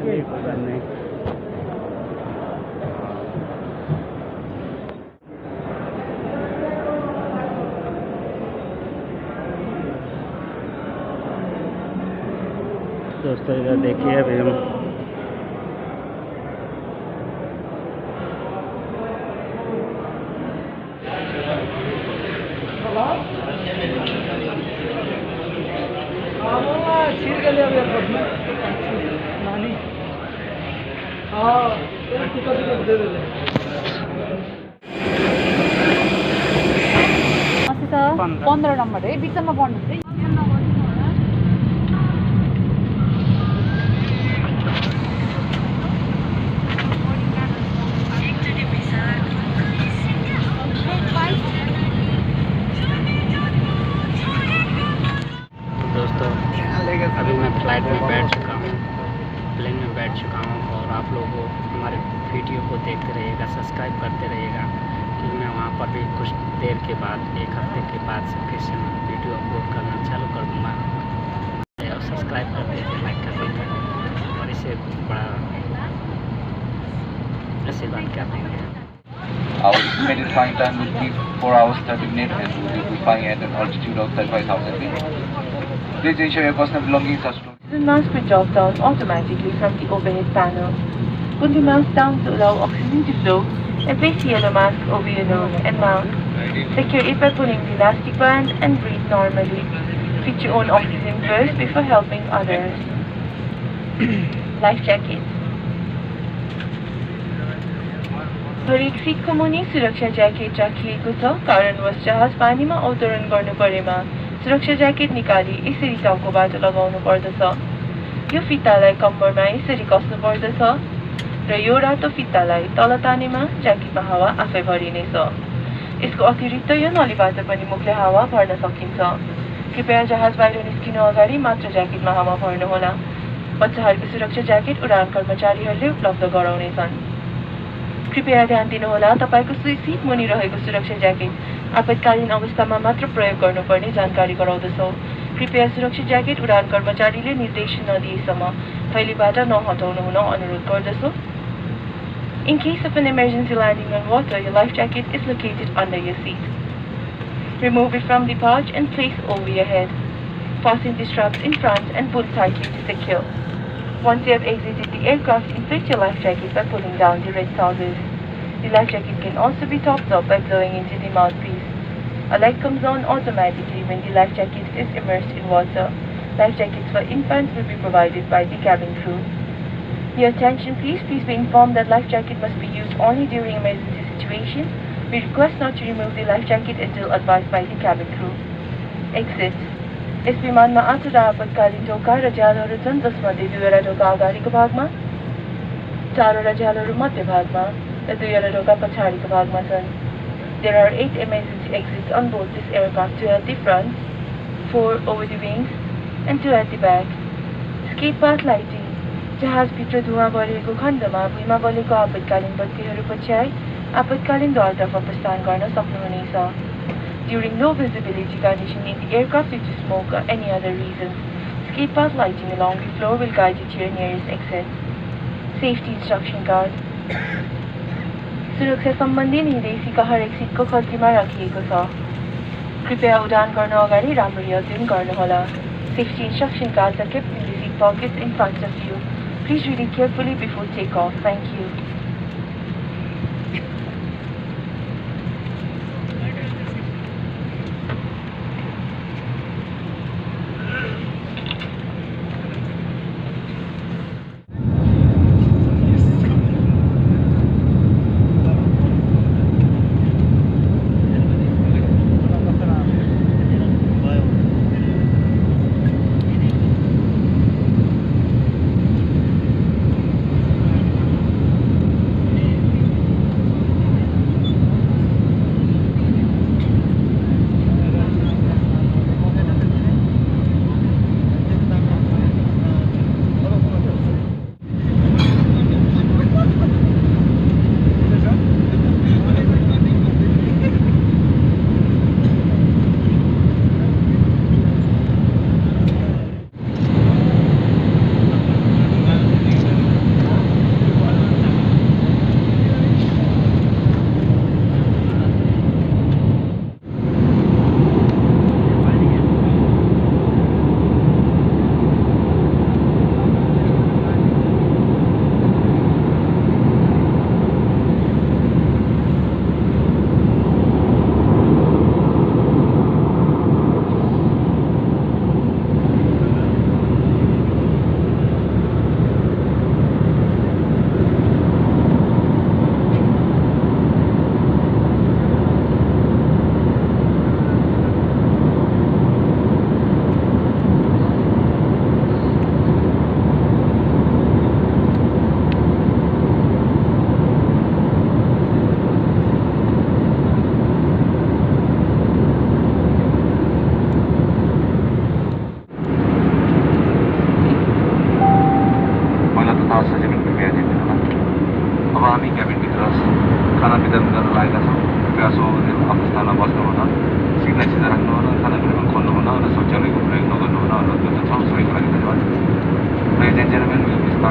करने। दोस्तों इधर देखिए अभी हम अस्ति 15 नम्बर है बिचमा बढ्नु चाहिँ अभी मैं फ्लाइट में बैठ चुका हूँ, प्लेन में बैठ चुका हूँ और आप लोग हमारे वीडियो को देखते रहिएगा, सब्सक्राइब करते रहिएगा क्योंकि मैं वहाँ पर भी कुछ देर के बाद, एक हफ्ते के बाद से फिर से वीडियो अपलोड करना चालू कर दूँगा। और सब्सक्राइब कर दीजिए, लाइक कर दीजिए और इसे बड़ा आशीर्वाद क्या देंगे। Our estimated flying time will be 4 hours 30 minutes and we will be flying at an altitude of 35,000 feet. Please ensure your personal belongings are stored. The mask will drop down automatically from the overhead panel. Pull the mask down to allow oxygen to flow and place the yellow mask over your nose and mouth. Secure it by pulling the elastic band and breathe normally. Fit your own oxygen first before helping others. Life jacket. हरेक सीटको मुनि सुरक्षा jacket राखिएको छ कारणवश जहाज पानीमा अवतरण गर्नु परेमा सुरक्षा ज्याकेट निकाली यसरी टाउकोबाट लगाउनु पर्दछ। यो फितालाई कम्मरमा यसरी कस्नु पर्दछ र यो रातो फितालाई तल तानेमा ज्याकेटमा हावा आफै भरिनेछ। यसको अतिरिक्त यो नलीबाट पनि मुखले हावा भर्न सकिन्छ। कृपया जहाज बाहिर निस्किनु अगाडि मात्र ज्याकेटमा हावा भर्नुहोला। बच्चाहरूको सुरक्षा ज्याकेट उडान कर्मचारीहरूले उपलब्ध गराउनेछन्। कृपया ध्यान दिनुहोला, तपाईको सीट मुनि रहेको सुरक्षा ज्याकेट आपतकालीन अवस्थामा मात्र प्रयोग गर्नुपर्ने जानकारी गराउँदछौँ। कृपया सुरक्षा ज्याकेट उडान कर्मचारीले निर्देशन नदिएसम्म थैलीबाट नहटाउनु हुन अनुरोध गर्दछौँ। In case of an emergency landing on water, your life jacket is located under your seat. Remove it from the pouch and place over your head. Fasten the straps in front and pull tightly to secure. Once you have exited the aircraft, inflate your life jacket by pulling down the red toggles. The life jacket can also be topped up by blowing into the mouthpiece. A light comes on automatically when the life jacket is immersed in water. Life jackets for infants will be provided by the cabin crew. Your attention please be informed that life jacket must be used only during emergency situations. We request not to remove the life jacket until advised by the cabin crew. Exit. यस विमानमा 8 आपतकालीन ढोका र झ्यालहरू छन् जसमध्ये 2 ढोका अगाडिको भागमा, 4 झ्यालहरू मध्य भागमा र 2 ढोका पछाडिको भागमा छन्। There are 8 emergency exits on board this aircraft, 2 at the front, 4 over the wings and 2 at the back. Escape path lighting. जहाजभित्र धुवा बढेको खण्डमा भुइँमा बलेको आपतकालीन बत्तीहरू पछ्याई आपतकालीन द्वारतर्फ प्रस्थान गर्न सक्नुहुनेछ। During low visibility condition in the aircraft due to smoke or any other reasons, escape path lighting along the floor will guide you to your nearest exit. Safety instruction card. सुरक्षा सम्बन्धी निर्देशिका हरेक सिटको खल्तीमा राखिएको छ। कृपया उडान गर्न अगाडि राम्ररी अध्ययन गर्नुहोला। Safety instruction cards are kept in the seat pockets in front of you. Please read it carefully before takeoff. Thank you.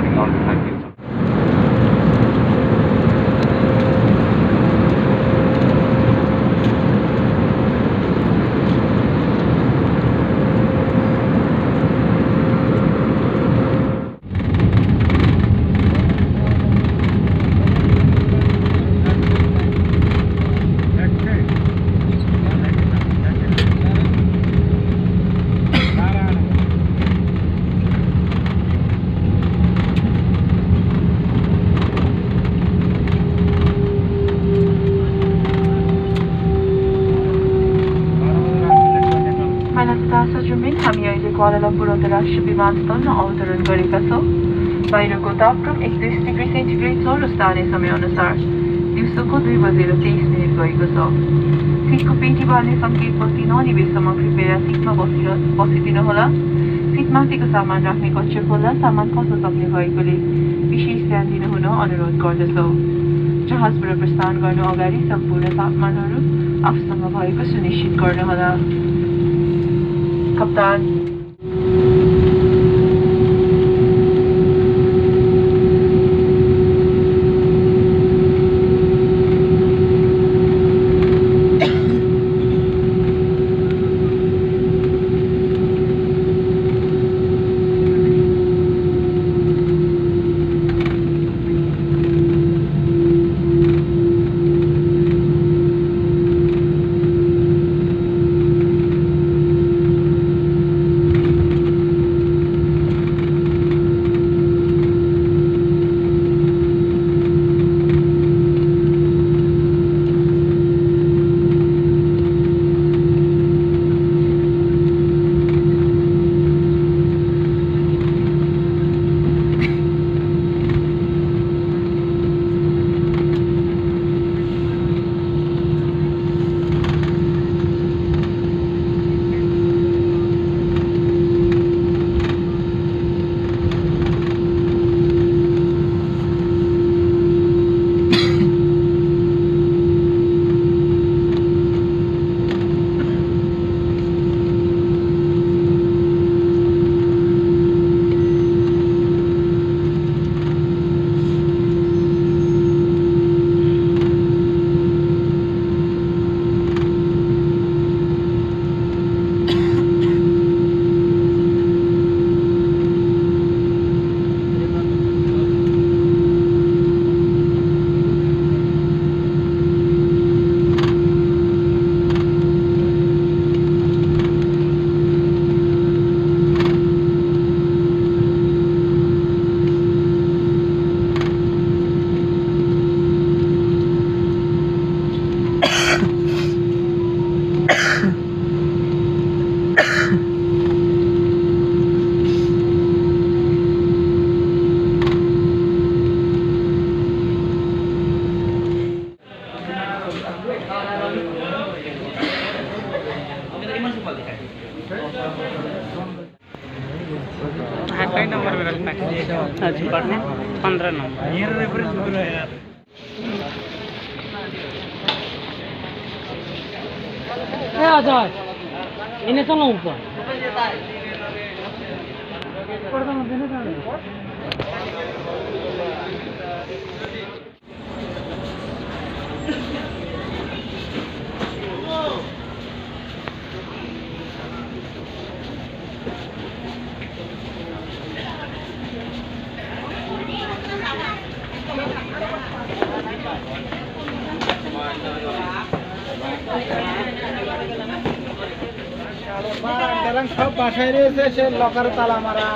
starting out. Thank you. हामी अहिले kuala lumpur अन्तर्राष्ट्रिय विमानस्थलमा अवतरण गरेका छौँ। बाहिरको तापक्रम 31 डिग्री सेन्टिग्रेड छ र स्थानीय समयअनुसार दिउँसोको 2:23 गएको छ। सिटको पेटी बाल्ने सङ्केत बत्ती ननिभेसम्म कृपया सिटमा बसिदिनुहोला। सिटमाथिको सामान राख्ने कक्ष खोल्दा सामान खस्न सक्ने भएकोले विशेष ध्यान दिनुहुन अनुरोध गर्दछौँ। जहाजबाट प्रस्थान गर्नु अगाडि सम्पूर्ण तापमानहरू आफूसँग भएको सुनिश्चित गर्नुहोला। कप्तान कई नंबर में रखना है? आज पढ़ने 15 नंबर। इन्हें चलो ऊपर dalam सब बासाइरे से लकर ताला मारा